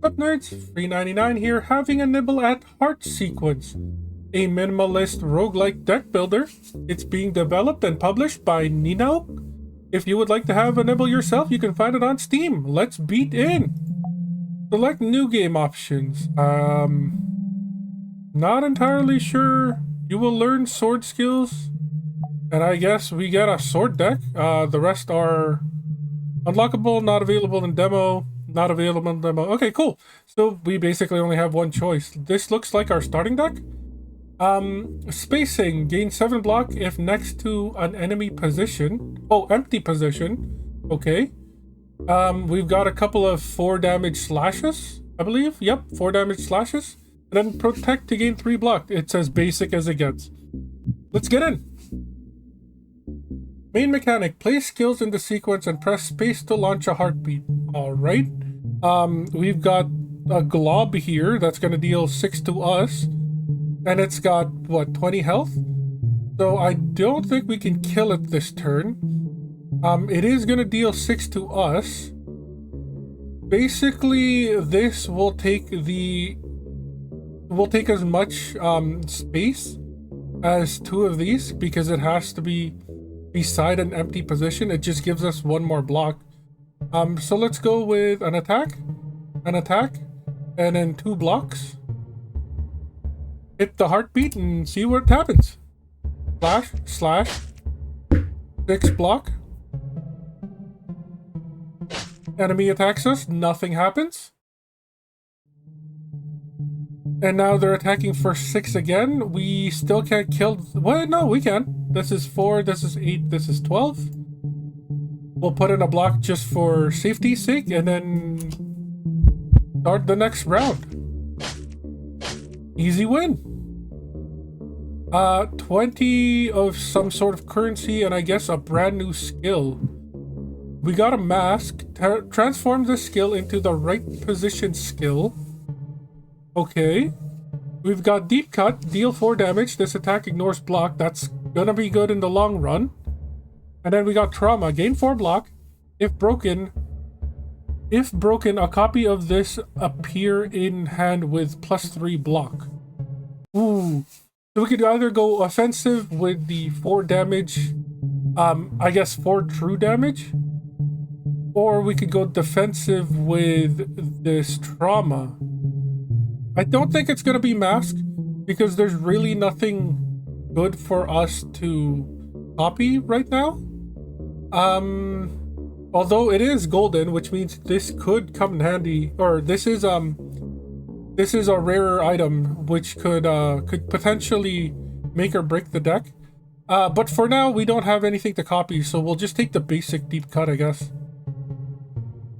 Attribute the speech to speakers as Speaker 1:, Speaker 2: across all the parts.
Speaker 1: Sup Nerds, $3.99 here, having a nibble at Heart Sequence, a minimalist roguelike deck builder. It's being developed and published by Nibble. If you would like to have a nibble yourself, you can find it on Steam. Let's beat in. Select new game options. Not entirely sure. You will learn sword skills, and I guess we get a sword deck. The rest are unlockable, not available in demo. Not available in demo. Okay, cool. So we basically only have one choice. This looks like our starting deck. Spacing. Gain 7 block if next to an enemy position. Oh, empty position. Okay. We've got a couple of 4 damage slashes, I believe. Yep, 4 damage slashes. And then protect to gain 3 block. It's as basic as it gets. Let's get in. Main mechanic, place skills in the sequence and press space to launch a heartbeat. Alright. We've got a glob here that's going to deal 6 to us. And it's got, what, 20 health? So I don't think we can kill it this turn. It is going to deal 6 to us. Basically, this will take as much space as 2 of these because it has to be beside an empty position. It just gives us 1 more block. So let's go with an attack, and then 2 blocks. Hit the heartbeat and see what happens. Slash. 6 block. Enemy attacks us, nothing happens. And now they're attacking for 6 again. We still can't kill... Well, no, we can. This is 4, this is 8, this is 12. We'll put in a block just for safety's sake, and then start the next round. Easy win. 20 of some sort of currency, and I guess a brand new skill. We got a mask. Transform the skill into the right position skill. Okay. We've got deep cut, deal 4 damage. This attack ignores block. That's gonna be good in the long run. And then we got trauma, gain 4 block. If broken, a copy of this appear in hand with +3 block. Ooh. So we could either go offensive with the 4 damage, I guess 4 true damage, or we could go defensive with this trauma. I don't think it's going to be masked because there's really nothing good for us to copy right now. Although it is golden, which means this could come in handy, or this is a rarer item which could potentially make or break the deck. But for now we don't have anything to copy, so we'll just take the basic deep cut, I guess.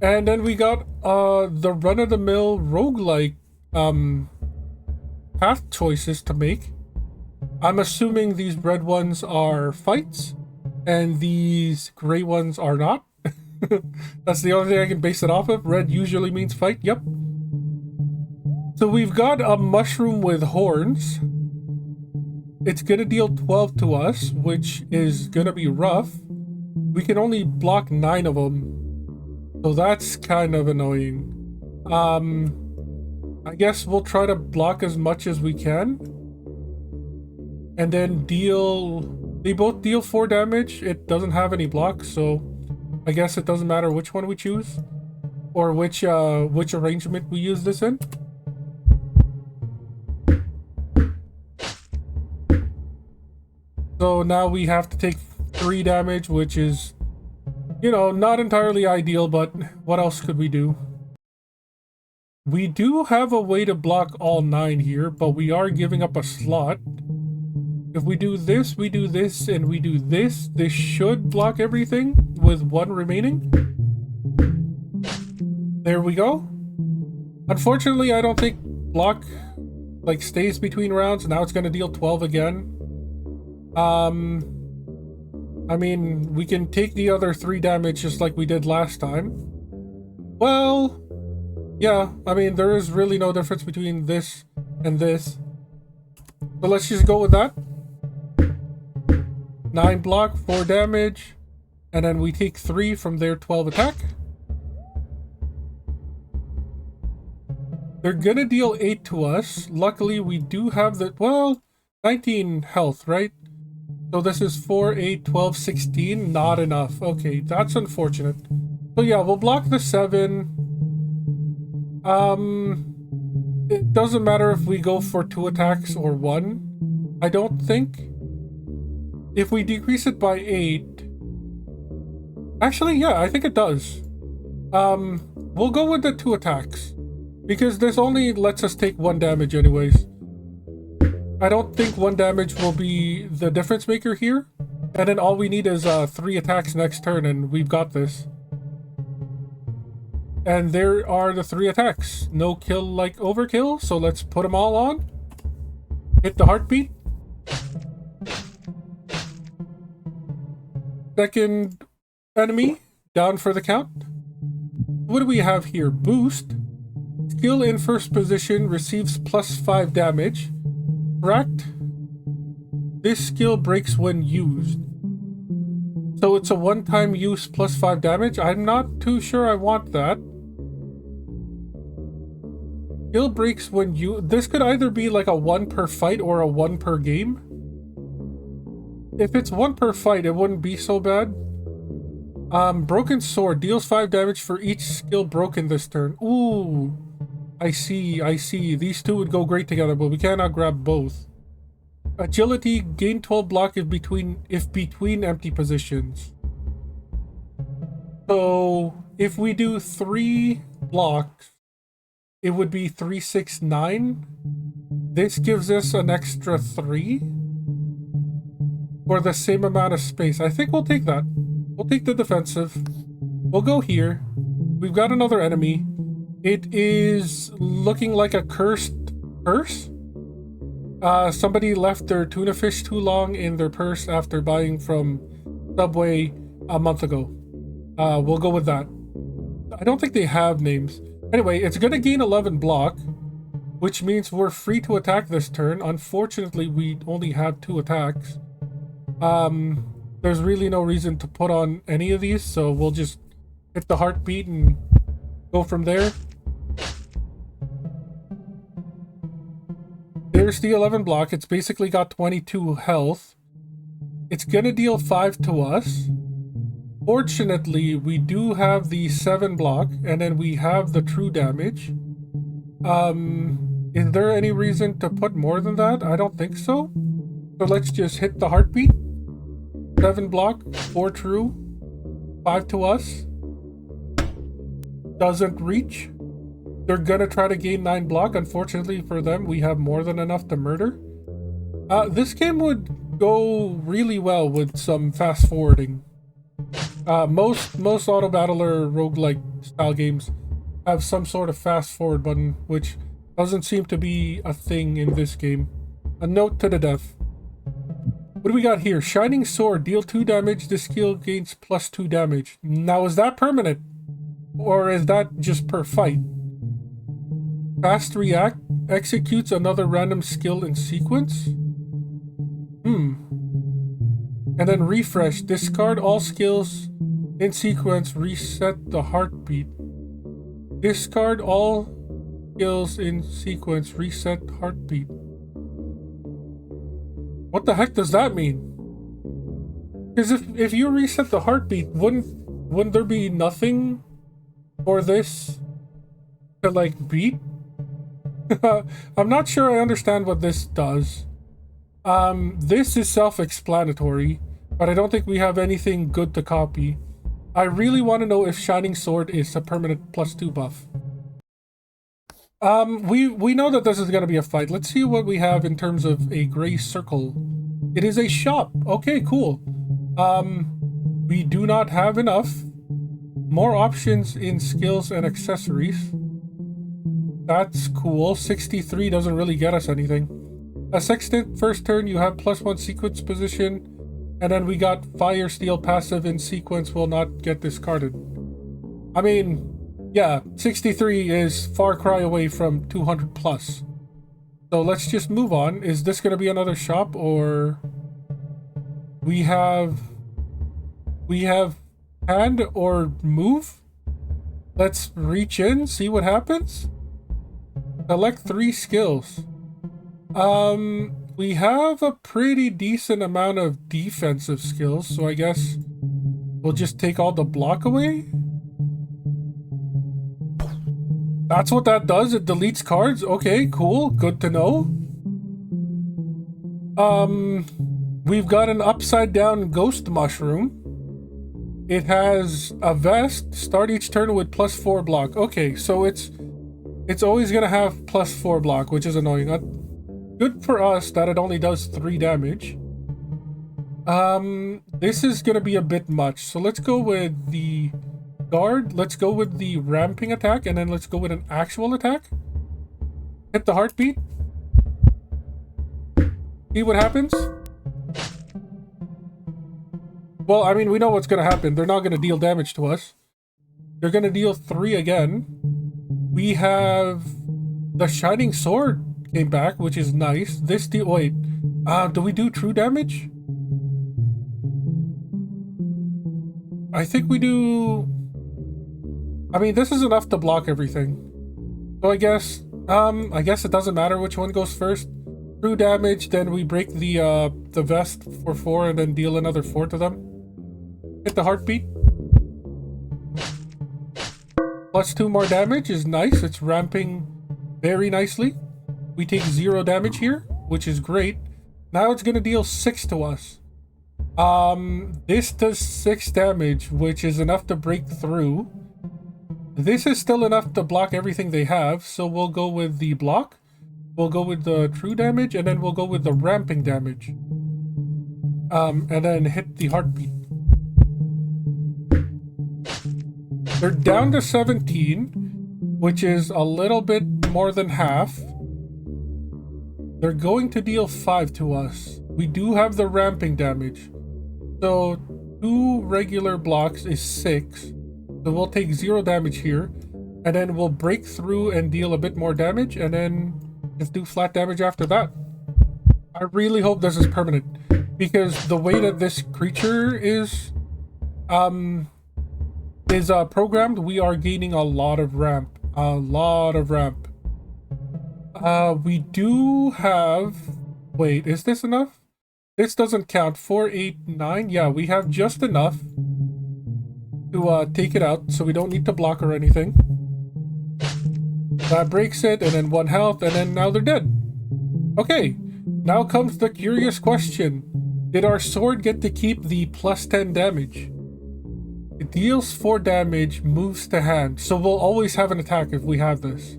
Speaker 1: And then we got the run-of-the-mill roguelike path choices to make. I'm assuming these red ones are fights and these gray ones are not. That's the only thing I can base it off of. Red usually means fight. Yep. So we've got a mushroom with horns. It's gonna deal 12 to us, which is gonna be rough. We can only block 9 of them, so that's kind of annoying. I guess we'll try to block as much as we can. And then they both deal 4 damage. It doesn't have any blocks, so I guess it doesn't matter which one we choose. Or which arrangement we use this in. So now we have to take 3 damage, which is, you know, not entirely ideal, but what else could we do? We do have a way to block all 9 here, but we are giving up a slot. If we do this, and we do this, this should block everything with 1 remaining. There we go. Unfortunately, I don't think block stays between rounds. Now it's going to deal 12 again. I mean, we can take the other 3 damage just like we did last time. Well, yeah, I mean, there is really no difference between this and this. So let's just go with that. 9 block, 4 damage, and then we take 3 from their 12 attack. They're gonna deal 8 to us. Luckily, we do have the, well, 19 health, right? So this is 4, 8, 12, 16. Not enough. Okay, that's unfortunate. So yeah, we'll block the 7. It doesn't matter if we go for 2 attacks or 1. I don't think. If we decrease it by 8... Actually, yeah, I think it does. We'll go with the 2 attacks. Because this only lets us take 1 damage anyways. I don't think 1 damage will be the difference maker here. And then all we need is 3 attacks next turn and we've got this. And there are the 3 attacks. No kill like overkill, so let's put them all on. Hit the heartbeat. Second enemy, down for the count. What do we have here? Boost. Skill in first position receives +5 damage. Correct? This skill breaks when used. So it's a one-time use +5 damage? I'm not too sure I want that. Skill breaks when you... This could either be like a 1 per fight or a 1 per game. If it's 1 per fight, it wouldn't be so bad. Broken Sword deals 5 damage for each skill broken this turn. Ooh, I see. These two would go great together, but we cannot grab both. Agility, gain 12 block if between empty positions. So if we do 3 blocks, it would be 3, 6, 9. This gives us an extra 3 for the same amount of space. I think we'll take that. We'll take the defensive. We'll go here. We've got another enemy. It is looking like a cursed purse. Somebody left their tuna fish too long in their purse after buying from Subway a month ago. We'll go with that. I don't think they have names. Anyway, it's going to gain 11 block, which means we're free to attack this turn. Unfortunately, we only have 2 attacks. There's really no reason to put on any of these, so we'll just hit the heartbeat and go from there. There's the 11 block. It's basically got 22 health. It's gonna deal 5 to us. Fortunately, we do have the 7 block, and then we have the true damage. Is there any reason to put more than that? I don't think so. So let's just hit the heartbeat. 7 block, 4 true, 5 to us. Doesn't reach. They're gonna try to gain 9 block. Unfortunately for them, we have more than enough to murder. This game would go really well with some fast forwarding. Most auto battler roguelike style games have some sort of fast forward button, which doesn't seem to be a thing in this game. A note to the dev. What do we got here? Shining Sword, deal 2 damage. This skill gains +2 damage. Now, is that permanent? Or is that just per fight? Fast React executes another random skill in sequence? And then refresh. Discard all skills in sequence. Reset the heartbeat. Discard all skills in sequence. Reset heartbeat. What the heck does that mean? Because if you reset the heartbeat, wouldn't there be nothing for this to like beat? I'm not sure I understand what this does. This is self-explanatory, but I don't think we have anything good to copy. I really want to know if Shining Sword is a permanent +2 buff. We know that this is going to be a fight. Let's see what we have in terms of a gray circle. It is a shop. Okay, cool. We do not have enough. More options in skills and accessories. That's cool. 63 doesn't really get us anything. A sextant, first turn you have +1 sequence position, and then we got fire steel passive in sequence will not get discarded. I mean, yeah, 63 is far cry away from 200 plus. So let's just move on. Is this going to be another shop, or we have hand or move? Let's reach in, see what happens. Select 3 skills. We have a pretty decent amount of defensive skills, so I guess we'll just take all the block away. That's what that does. It deletes cards. Okay, cool. Good to know. We've got an upside down ghost mushroom. It has a vest. Start each turn with +4 block. Okay, so it's always gonna have +4 block, which is annoying. Good for us that it only does 3 damage. This is gonna be a bit much. So let's go with the guard. Let's go with the ramping attack, and then let's go with an actual attack. Hit the heartbeat. See what happens. Well, I mean, we know what's gonna happen. They're not gonna deal damage to us. They're gonna deal 3 again. We have the Shining Sword came back, which is nice. This deal. Wait, do we do true damage? I think we do. I mean, this is enough to block everything. So I guess it doesn't matter which one goes first. True damage, then we break the vest for 4 and then deal another 4 to them. Hit the heartbeat. +2 more damage is nice. It's ramping very nicely. We take 0 damage here, which is great. Now it's gonna deal 6 to us. This does 6 damage, which is enough to break through. This is still enough to block everything they have, so we'll go with the block. We'll go with the true damage, and then we'll go with the ramping damage. And then hit the heartbeat. They're down to 17, which is a little bit more than half. They're going to deal 5 to us. We do have the ramping damage. So 2 regular blocks is 6. So we'll take 0 damage here. And then we'll break through and deal a bit more damage. And then just do flat damage after that. I really hope this is permanent. Because the way that this creature is programmed, we are gaining a lot of ramp. A lot of ramp. We do have... Wait, is this enough? This doesn't count. 4, 8, 9. Yeah, we have just enough to take it out, so we don't need to block or anything. That breaks it, and then 1 health, and then now they're dead. Okay, now comes the curious question. Did our sword get to keep the +10 damage? It deals 4 damage, moves to hand, so we'll always have an attack if we have this.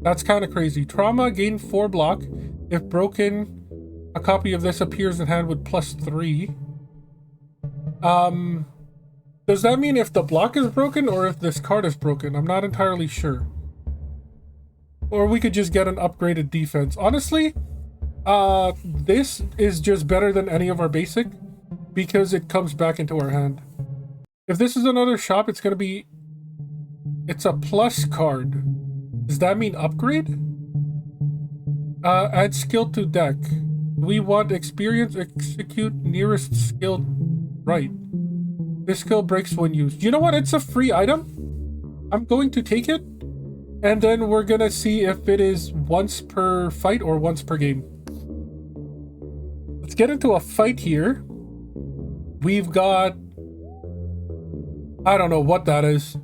Speaker 1: That's kind of crazy. Trauma, gain 4 block. If broken, a copy of this appears in hand with +3. Does that mean if the block is broken or if this card is broken? I'm not entirely sure. Or we could just get an upgraded defense. Honestly, this is just better than any of our basic because it comes back into our hand. If this is another shop, it's going to be... It's a plus card. Does that mean upgrade? Add skill to deck. We want experience, execute nearest skill right. This skill breaks when used. You know what? It's a free item. I'm going to take it. And then we're going to see if it is once per fight or once per game. Let's get into a fight here. We've got... I don't know what that is.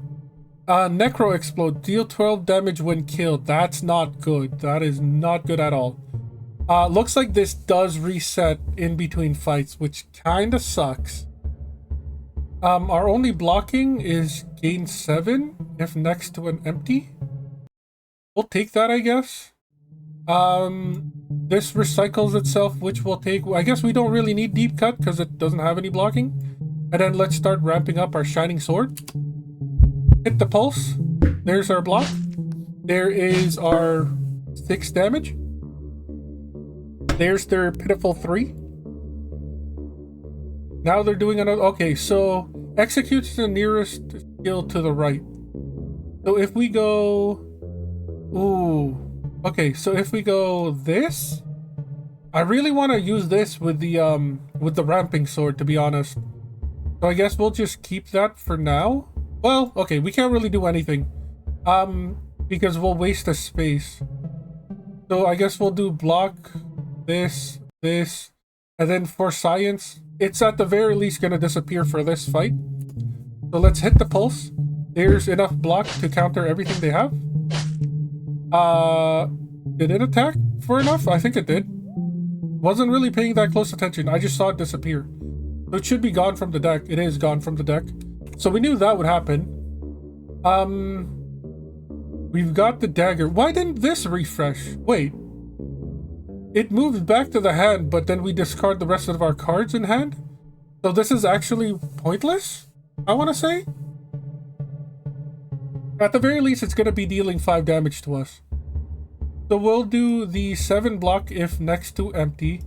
Speaker 1: Necro Explode. Deal 12 damage when killed. That's not good. That is not good at all. Looks like this does reset in between fights, which kind of sucks. Our only blocking is gain 7 if next to an empty. We'll take that, I guess. This recycles itself, which we'll take. I guess we don't really need Deep Cut because it doesn't have any blocking. And then let's start ramping up our Shining Sword. Hit the pulse. There's our block. There is our 6 damage. There's their pitiful 3. Now they're doing another... Okay, so executes the nearest skill to the right. So if we go... Ooh. Okay, so if we go this... I really want to use this with the ramping sword, to be honest. So I guess we'll just keep that for now. Well, okay, we can't really do anything. Because we'll waste the space. So I guess we'll do block, this, and then for science, it's at the very least gonna disappear for this fight. So let's hit the pulse. There's enough block to counter everything they have. Did it attack for enough? I think it did. Wasn't really paying that close attention. I just saw it disappear. So it should be gone from the deck. It is gone from the deck. So we knew that would happen. We've got the dagger. Why didn't this refresh? Wait. It moved back to the hand, but then we discard the rest of our cards in hand? So this is actually pointless, I want to say? At the very least, it's going to be dealing 5 damage to us. So we'll do the 7 block if next to empty.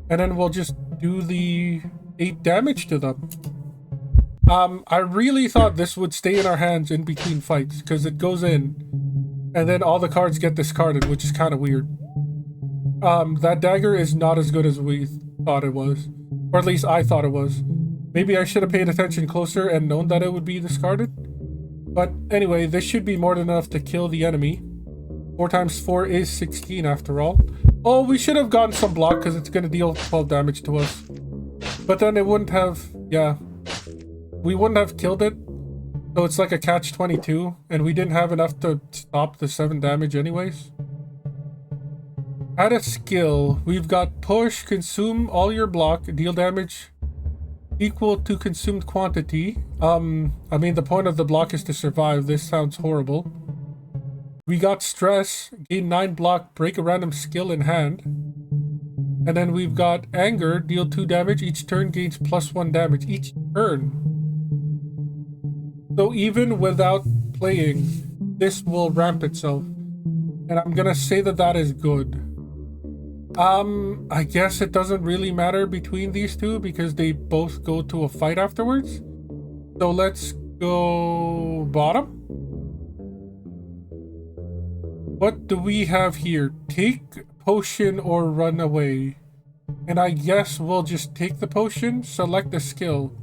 Speaker 1: And then we'll just do the 8 damage to them. I really thought this would stay in our hands in between fights, because it goes in, and then all the cards get discarded, which is kind of weird. That dagger is not as good as we thought it was. Or at least I thought it was. Maybe I should have paid attention closer and known that it would be discarded. But anyway, this should be more than enough to kill the enemy. 4 times 4 is 16 after all. Oh, we should have gotten some block because it's going to deal 12 damage to us. But then it wouldn't have... yeah. We wouldn't have killed it. So it's like a catch-22. And we didn't have enough to stop the 7 damage anyways. Add a skill. We've got push, consume all your block, deal damage equal to consumed quantity. I mean, the point of the block is to survive. This sounds horrible. We got stress, gain 9 block, break a random skill in hand. And then we've got anger, deal 2 damage. Each turn gains +1 damage. Each turn. So even without playing, this will ramp itself. And I'm gonna say that that is good. I guess it doesn't really matter between these two because they both go to a fight afterwards. So let's go bottom. What do we have here? Take potion or run away. And I guess we'll just take the potion, select the skill.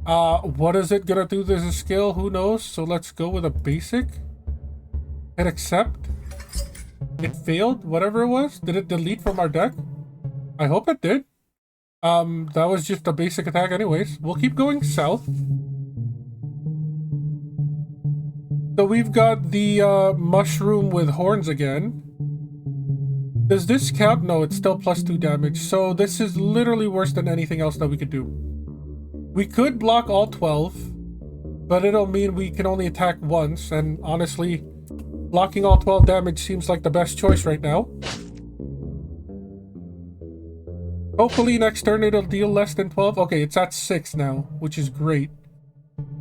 Speaker 1: What is it gonna do? There's a skill, who knows? So let's go with a basic. Hit accept. It failed, whatever it was. Did it delete from our deck? I hope it did. That was just a basic attack anyways. We'll keep going south. So we've got the mushroom with horns again. Does this count? No, it's still +2 damage. So this is literally worse than anything else that we could do. We could block all 12, but it'll mean we can only attack once, and honestly, blocking all 12 damage seems like the best choice right now. Hopefully next turn it'll deal less than 12. Okay, it's at 6 now, which is great.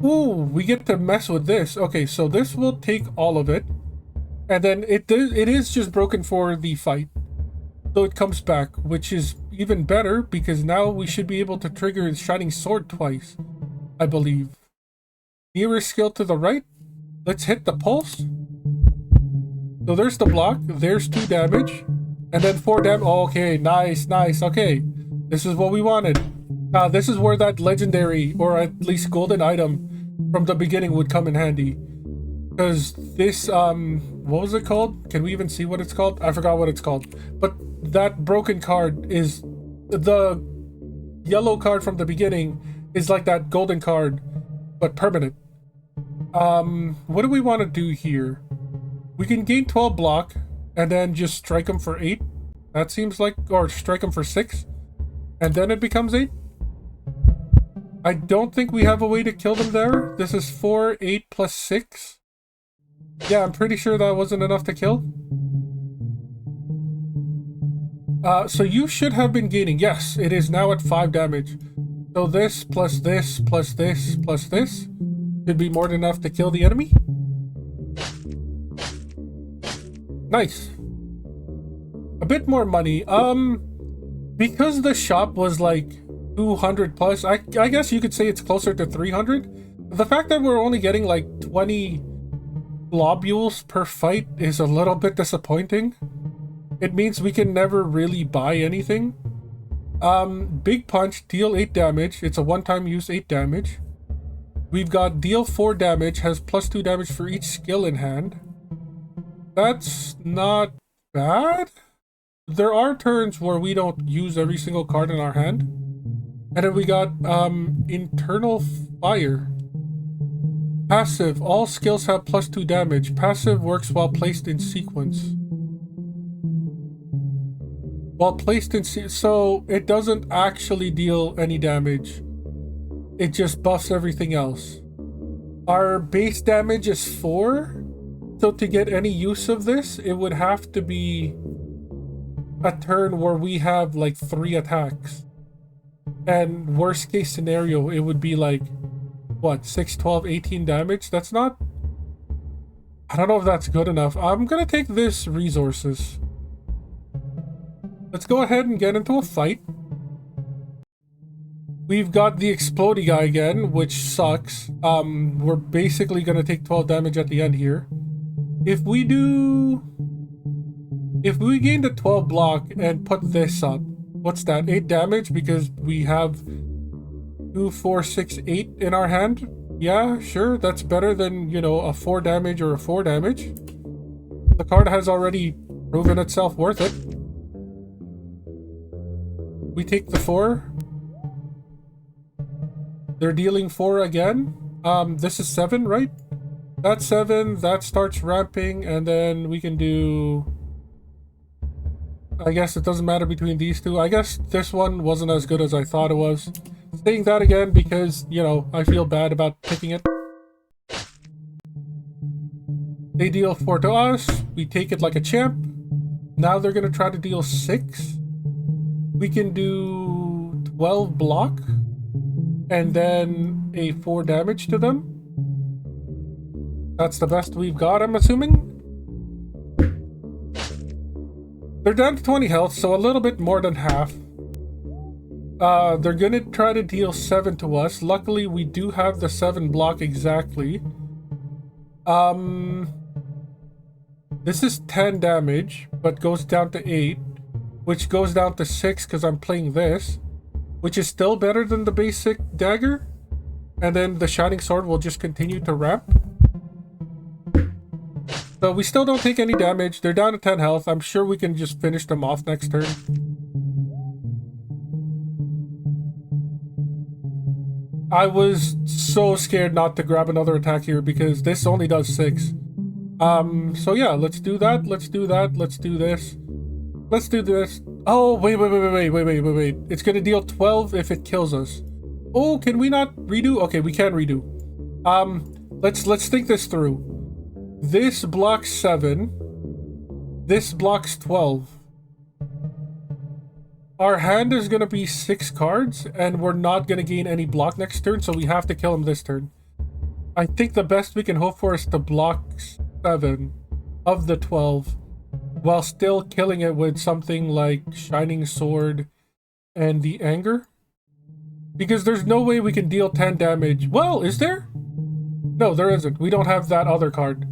Speaker 1: Ooh, we get to mess with this. Okay, so this will take all of it. And then it is just broken for the fight. So it comes back, which is even better because now we should be able to trigger his Shining Sword twice, I believe. Nearest skill to the right. Let's hit the pulse. So there's the block. There's 2 damage. And then 4 damage. Oh, okay, nice, nice. Okay, this is what we wanted. This is where that legendary, or at least golden item from the beginning would come in handy. Because this, what was it called? Can we even see what it's called? I forgot what it's called. But that broken card is, the yellow card from the beginning is like that golden card, but permanent. What do we want to do here? We can gain 12 block and then just strike him for 8. That seems like, or strike him for 6. And then it becomes 8. I don't think we have a way to kill them there. This is 4, 8 plus 6. Yeah, I'm pretty sure that wasn't enough to kill. So you should have been gaining. Yes, it is now at 5 damage. So this plus this plus this plus this should be more than enough to kill the enemy. Nice. A bit more money. Because the shop was like 200 plus, I guess you could say it's closer to 300. The fact that we're only getting like 20 globules per fight is a little bit disappointing. It means we can never really buy anything. Big punch, deal 8 damage. It's a one-time use 8 damage. We've got deal 4 damage, has +2 damage for each skill in hand. That's not bad. There are turns where we don't use every single card in our hand. And then we got internal fire. Passive. All skills have +2 damage. Passive works while placed in sequence. While placed in so it doesn't actually deal any damage. It just buffs everything else. Our base damage is 4. So to get any use of this, it would have to be a turn where we have like 3 attacks. And worst case scenario, it would be like, what, 6, 12, 18 damage? That's not... I don't know if that's good enough. I'm gonna take this resources. Let's go ahead and get into a fight. We've got the explodey guy again, which sucks. We're basically gonna take 12 damage at the end here. If we gain the 12 block and put this up, what's that? 8 damage because we have 2, 4, 6, 8 in our hand. Yeah, sure, that's better than, you know, a 4 damage or a 4 damage. The card has already proven itself worth it. We take the 4. They're dealing 4 again. This is 7, right? That's 7. That starts ramping, and then we can do... I guess it doesn't matter between these two. I guess this one wasn't as good as I thought it was. Saying that again because, you know, I feel bad about picking it. They deal 4 to us. We take it like a champ. Now they're going to try to deal 6. We can do 12 block. And then a 4 damage to them. That's the best we've got, I'm assuming. They're down to 20 health, so a little bit more than half. They're gonna try to deal 7 to us. Luckily, we do have the 7 block exactly. This is 10 damage, but goes down to 8. Which goes down to 6 because I'm playing this. Which is still better than the basic dagger. And then the shining sword will just continue to ramp. So we still don't take any damage. They're down to 10 health. I'm sure we can just finish them off next turn. I was so scared not to grab another attack here because this only does 6. So yeah, let's do that. Let's do that. Let's do this. Let's do this. Oh, wait. It's gonna deal 12 if it kills us. Oh, can we not redo? Okay, we can redo. Let's think this through. This blocks 7. This blocks 12. Our hand is gonna be 6 cards, and we're not gonna gain any block next turn, so we have to kill him this turn. I think the best we can hope for is to block 7 of the 12, while still killing it with something like Shining Sword and the Anger. Because there's no way we can deal 10 damage. Well, is there? No, there isn't. We don't have that other card.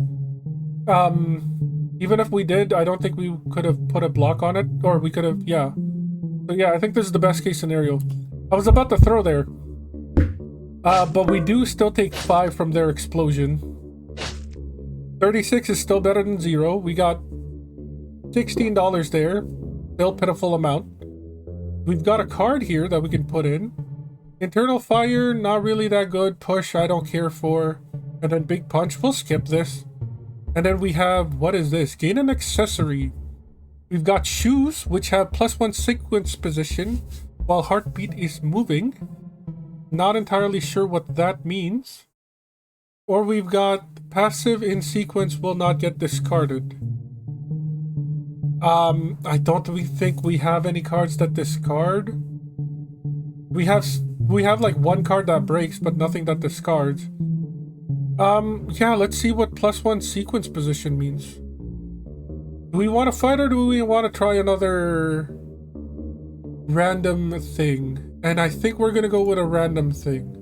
Speaker 1: Even if we did, I don't think we could have put a block on it. Or we could have, yeah. So yeah, I think this is the best case scenario. I was about to throw there. But we do still take 5 from their explosion. 36 is still better than 0. We got $16 there. Still pitiful amount. We've got a card here that we can put in. Internal fire, not really that good. Push, I don't care for. And then big punch, we'll skip this. And then we have, what is this? Gain an accessory. We've got shoes, which have +1 sequence position while heartbeat is moving. Not entirely sure what that means. Or we've got passive in sequence will not get discarded. I don't really think we have any cards that discard. We have like 1 card that breaks, but nothing that discards. Yeah, let's see what +1 sequence position means. Do we want to fight or do we want to try another random thing? And I think we're gonna go with a random thing.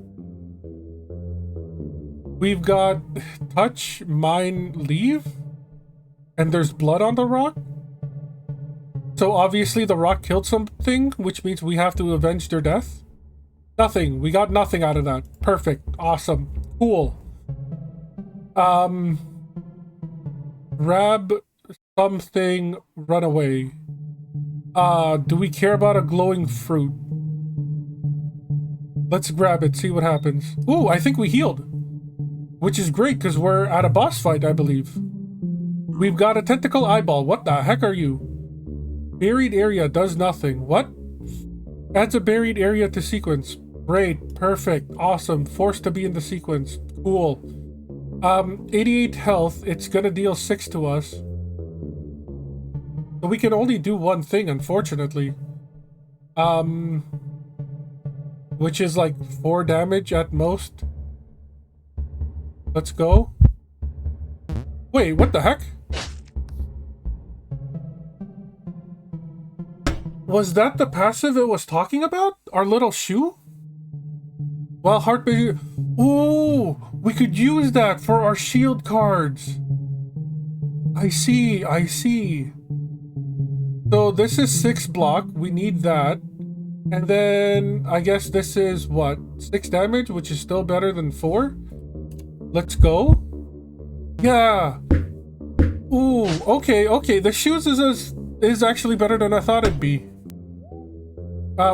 Speaker 1: We've got touch, mine, leave, and there's blood on the rock. So obviously the rock killed something, which means we have to avenge their death. Nothing. We got nothing out of that. Perfect. Awesome. Cool. Grab something run away. Do we care about a glowing fruit? Let's grab it, see what happens. Ooh, I think we healed. Which is great, because we're at a boss fight, I believe. We've got a tentacle eyeball. What the heck are you? Buried area does nothing. What? Adds a buried area to sequence. Great, perfect, awesome. Forced to be in the sequence. Cool. 88 health. It's gonna deal 6 to us. But we can only do one thing, unfortunately. Which is like 4 damage at most. Let's go. Wait, what the heck? Was that the passive it was talking about? Our little shoe? Well, heartbeat. Oh, we could use that for our shield cards. I see, I see. So this is 6 block. We need that. And then I guess this is what? 6 damage, which is still better than 4. Let's go. Yeah. Ooh, okay, okay. The shoes is actually better than I thought it'd be.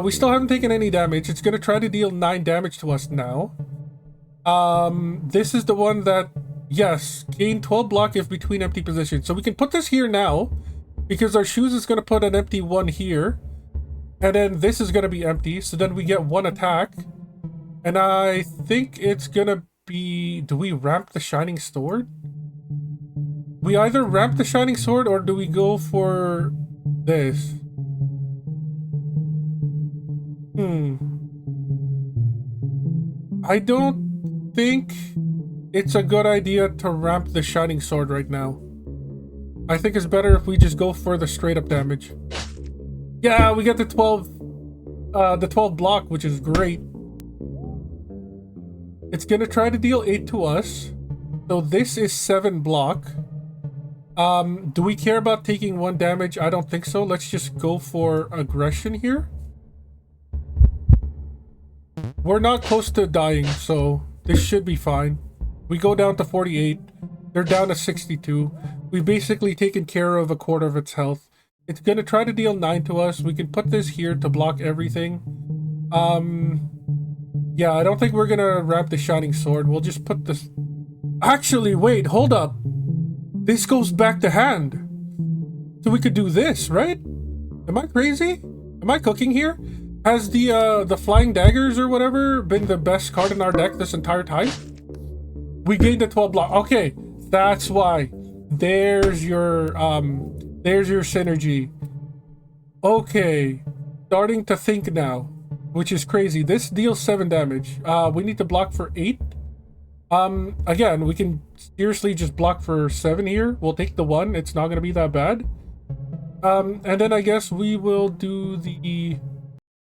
Speaker 1: We still haven't taken any damage. It's gonna try to deal 9 damage to us now. This is the one that, yes, gain 12 block if between empty positions. So we can put this here now, because our shoes is gonna put an empty one here. And then this is gonna be empty, so then we get 1 attack. And I think it's gonna be... Do we ramp the Shining Sword? We either ramp the Shining Sword or do we go for this? I don't think it's a good idea to ramp the Shining Sword right now. I think it's better if we just go for the straight up damage. Yeah, we get the 12 block, which is great. It's gonna try to deal 8 to us. So this is 7 block. Do we care about taking 1 damage? I don't think so. Let's just go for aggression here. We're not close to dying, so this should be fine. We go down to 48. They're down to 62. We've basically taken care of a quarter of its health. It's gonna try to deal 9 to us. We can put this here to block everything. Yeah, I don't think we're gonna wrap the Shining Sword. We'll just put this... Actually, wait, hold up. This goes back to hand. So we could do this, right? Am I crazy? Am I cooking here? Has the Flying Daggers or whatever been the best card in our deck this entire time? We gained a 12 block. Okay, that's why. There's your synergy. Okay, starting to think now, which is crazy. This deals 7 damage. We need to block for 8. Again, we can seriously just block for 7 here. We'll take the 1. It's not gonna be that bad. And then I guess we will do the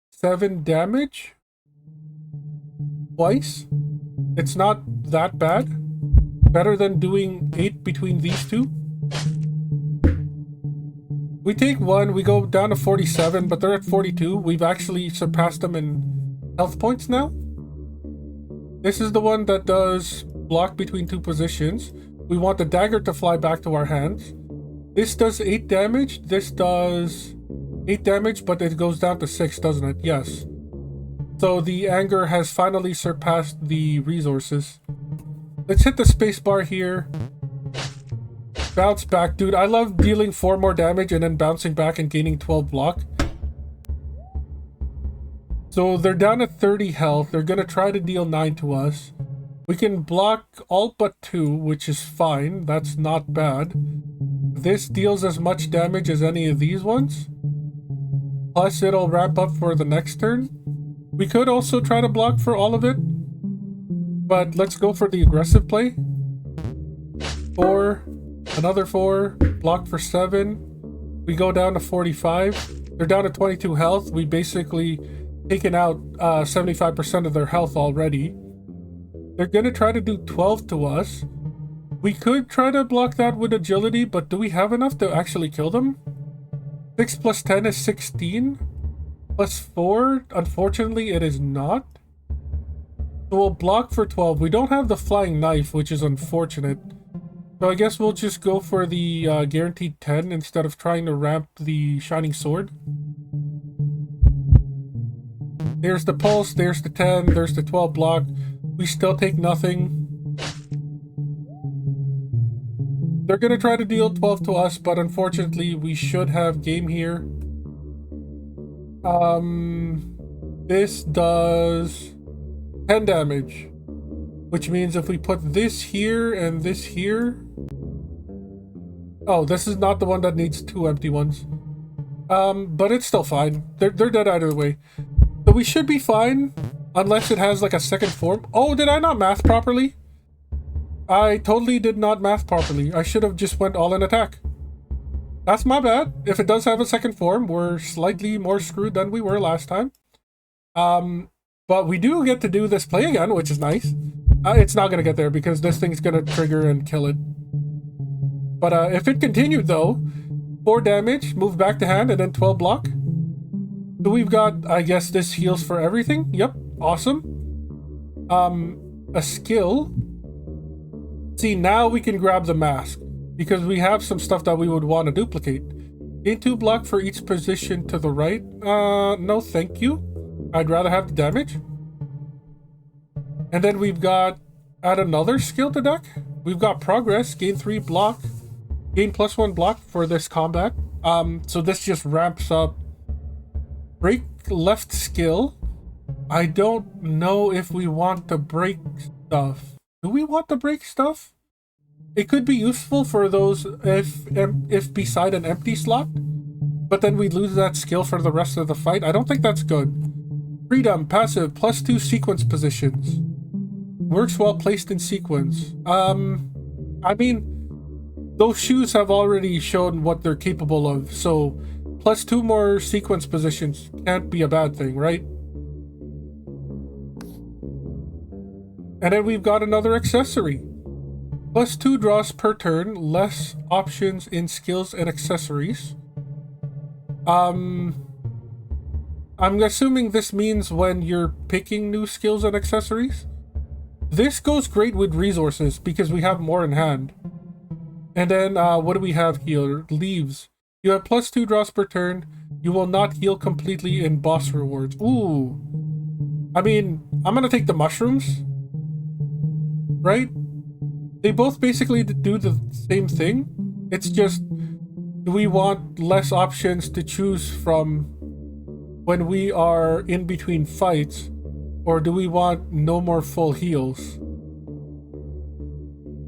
Speaker 1: 7 damage twice. It's not that bad. Better than doing 8 between these two. We take 1, we go down to 47, but they're at 42. We've actually surpassed them in health points now. This is the one that does block between 2 positions. We want the dagger to fly back to our hands. This does 8 damage. This does 8 damage, but it goes down to 6, doesn't it? Yes. So the anger has finally surpassed the resources. Let's hit the spacebar here. Bounce back. Dude, I love dealing 4 more damage and then bouncing back and gaining 12 block. So they're down at 30 health. They're going to try to deal 9 to us. We can block all but 2, which is fine. That's not bad. This deals as much damage as any of these ones. Plus, it'll ramp up for the next turn. We could also try to block for all of it. But let's go for the aggressive play. 4. Another 4. Block for 7. We go down to 45. They're down to 22 health. We basically taken out 75% of their health already. They're going to try to do 12 to us. We could try to block that with agility, but do we have enough to actually kill them? 6 plus 10 is 16. Plus 4, unfortunately, it is not. So we'll block for 12. We don't have the flying knife, which is unfortunate. So I guess we'll just go for the guaranteed 10 instead of trying to ramp the Shining Sword. There's the pulse, there's the 10, there's the 12 block. We still take nothing. They're gonna try to deal 12 to us, but unfortunately we should have game here. This does 10 damage, which means if we put this here and this here... Oh, this is not the one that needs 2 empty ones. But it's still fine. They're dead either way. So we should be fine, unless it has like a second form. Oh, did I not math properly? I totally did not math properly. I should have just went all in attack. That's my bad. If it does have a second form, we're slightly more screwed than we were last time. But we do get to do this play again, which is nice. It's not going to get there because this thing's going to trigger and kill it. But if it continued though, 4 damage, move back to hand, and then 12 block. So we've got, I guess this heals for everything. Yep, awesome. A skill. See, now we can grab the mask because we have some stuff that we would want to duplicate. Gain 2 block for each position to the right. No thank you. I'd rather have the damage. And then we've got, add another skill to deck. We've got progress, gain 3 block, gain +1 block for this combat. So this just ramps up. Break left skill. I don't know if we want to break stuff. Do we want to break stuff? It could be useful for those if beside an empty slot, but then we lose that skill for the rest of the fight. I don't think that's good. Freedom, passive, +2 sequence positions. Works while placed in sequence. I mean, those shoes have already shown what they're capable of, so +2 more sequence positions can't be a bad thing, right? And then we've got another accessory. +2 draws per turn, less options in skills and accessories. I'm assuming this means when you're picking new skills and accessories. This goes great with resources because we have more in hand. And then what do we have here? Leaves. You have +2 draws per turn. You will not heal completely in boss rewards. Ooh. I mean, I'm gonna take the mushrooms. Right? They both basically do the same thing. It's just, do we want less options to choose from when we are in between fights, or do we want no more full heals?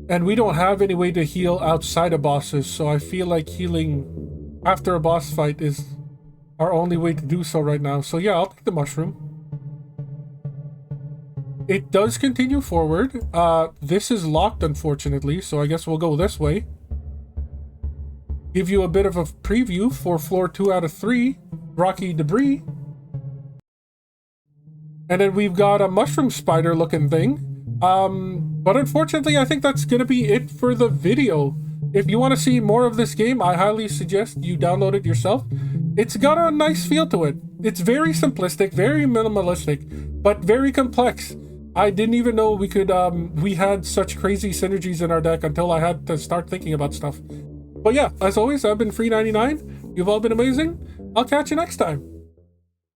Speaker 1: And we don't have any way to heal outside of bosses, so I feel like healing after a boss fight is our only way to do so right now. So yeah, I'll take the mushroom. It does continue forward. This is locked, unfortunately, so I guess we'll go this way. Give you a bit of a preview for floor 2 out of 3, rocky debris. And then we've got a mushroom spider looking thing. But unfortunately, I think that's gonna be it for the video. If you want to see more of this game, I highly suggest you download it yourself. It's got a nice feel to it. It's very simplistic, very minimalistic, but very complex. I didn't even know we could, we had such crazy synergies in our deck until I had to start thinking about stuff. But yeah, as always, I've been Free99. You've all been amazing. I'll catch you next time.